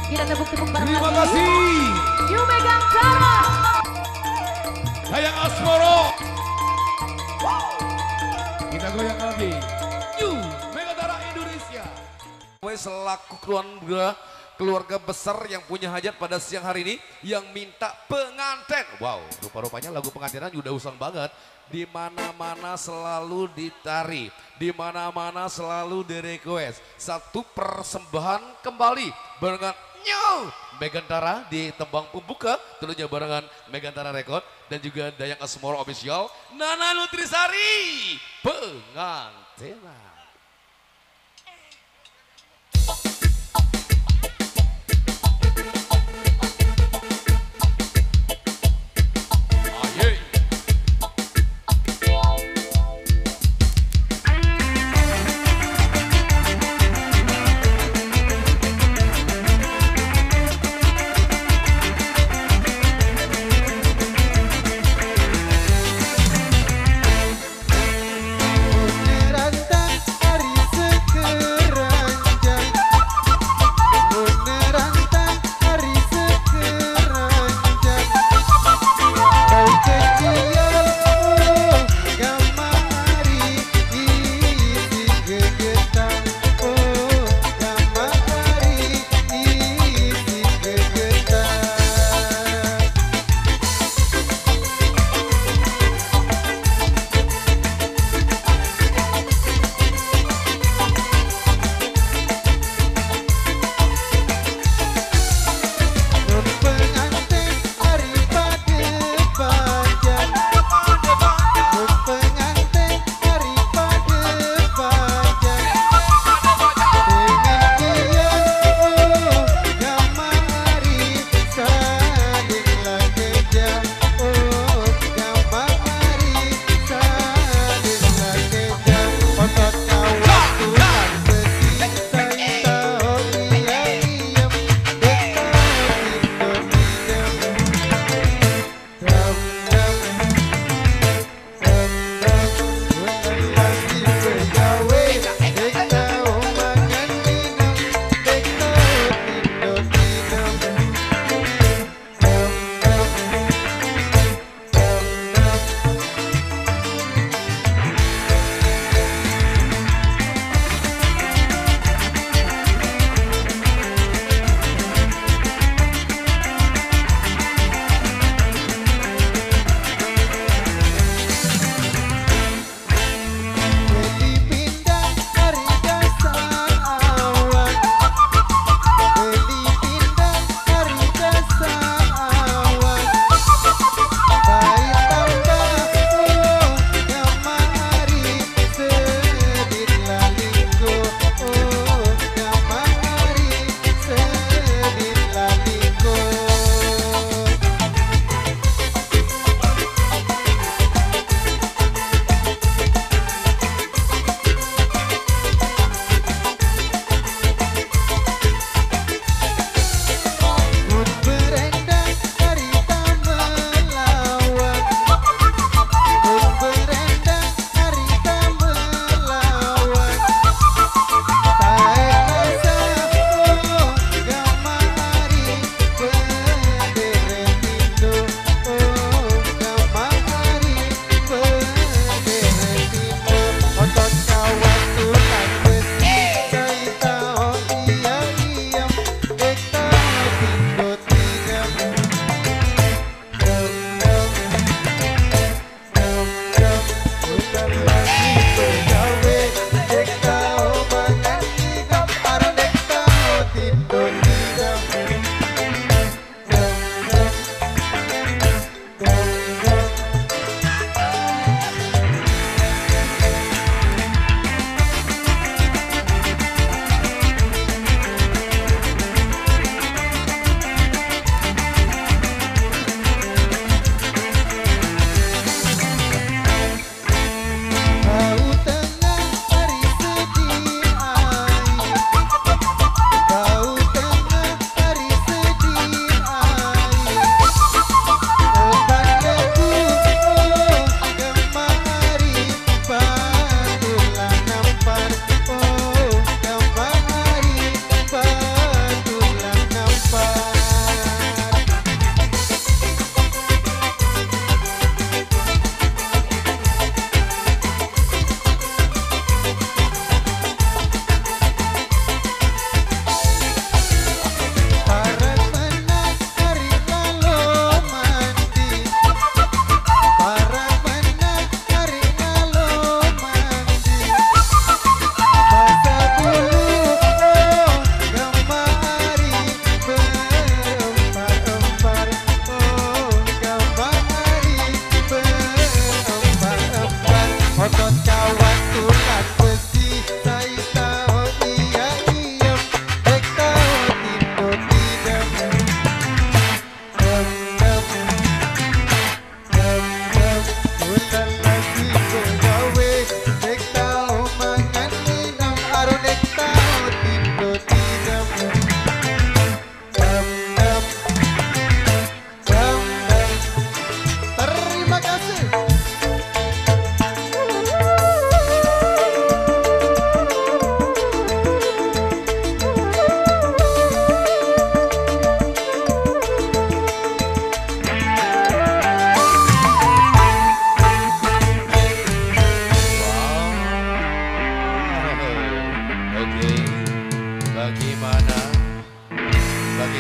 Kita tepuk-tepuk bareng Terima lagi. kasih. Yu Megantara. Dayang Asmoro. Kita goyang lagi. Yu Megantara Indonesia. Selaku keluarga besar yang punya hajat pada siang hari ini yang minta pengantin. Wow, rupa-rupanya lagu pengantinan udah usang banget. Di mana-mana selalu ditari, di mana-mana selalu di-request. Satu persembahan kembali barengan New Megantara di tembang pembuka, tentunya barengan Megantara Record dan juga Dayang Asmoro Official. Nana Nutrisari pengantinan.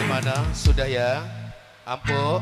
Bagaimana? Sudah ya? Ampuh.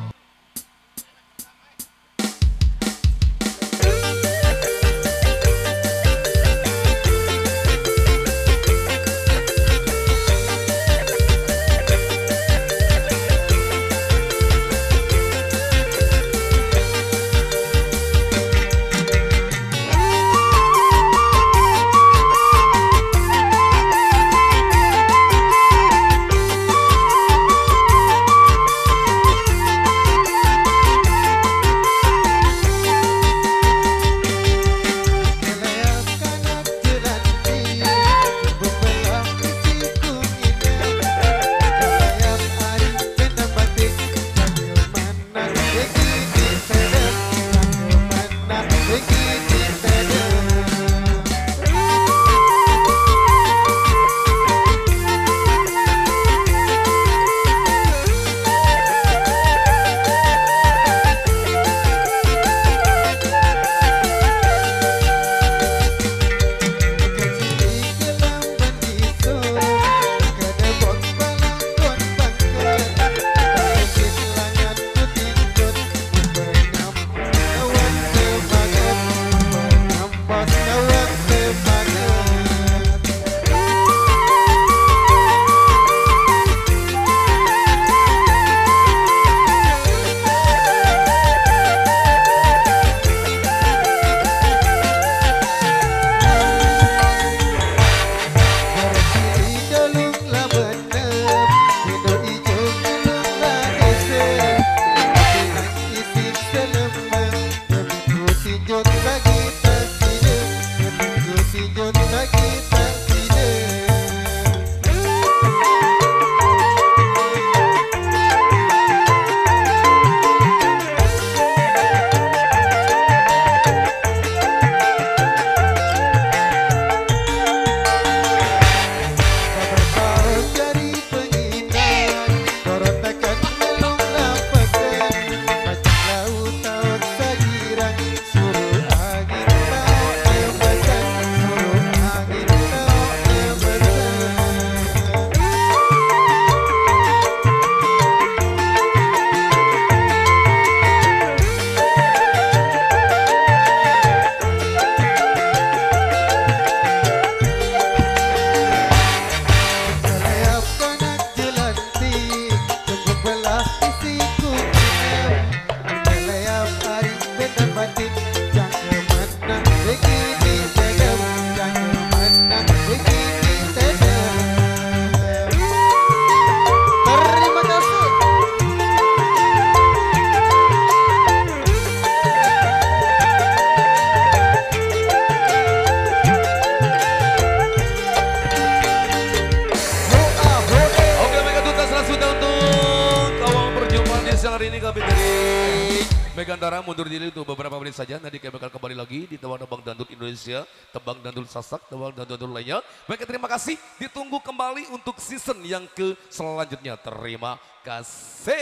Hari ini kami dari Megantara mundur diri untuk beberapa menit saja. Nanti kami bakal kembali lagi di Tebang Dangdut Indonesia, Tebang Dangdut Sasak, Tebang Dangdut lainnya. Baik, terima kasih. Ditunggu kembali untuk season yang ke selanjutnya. Terima kasih.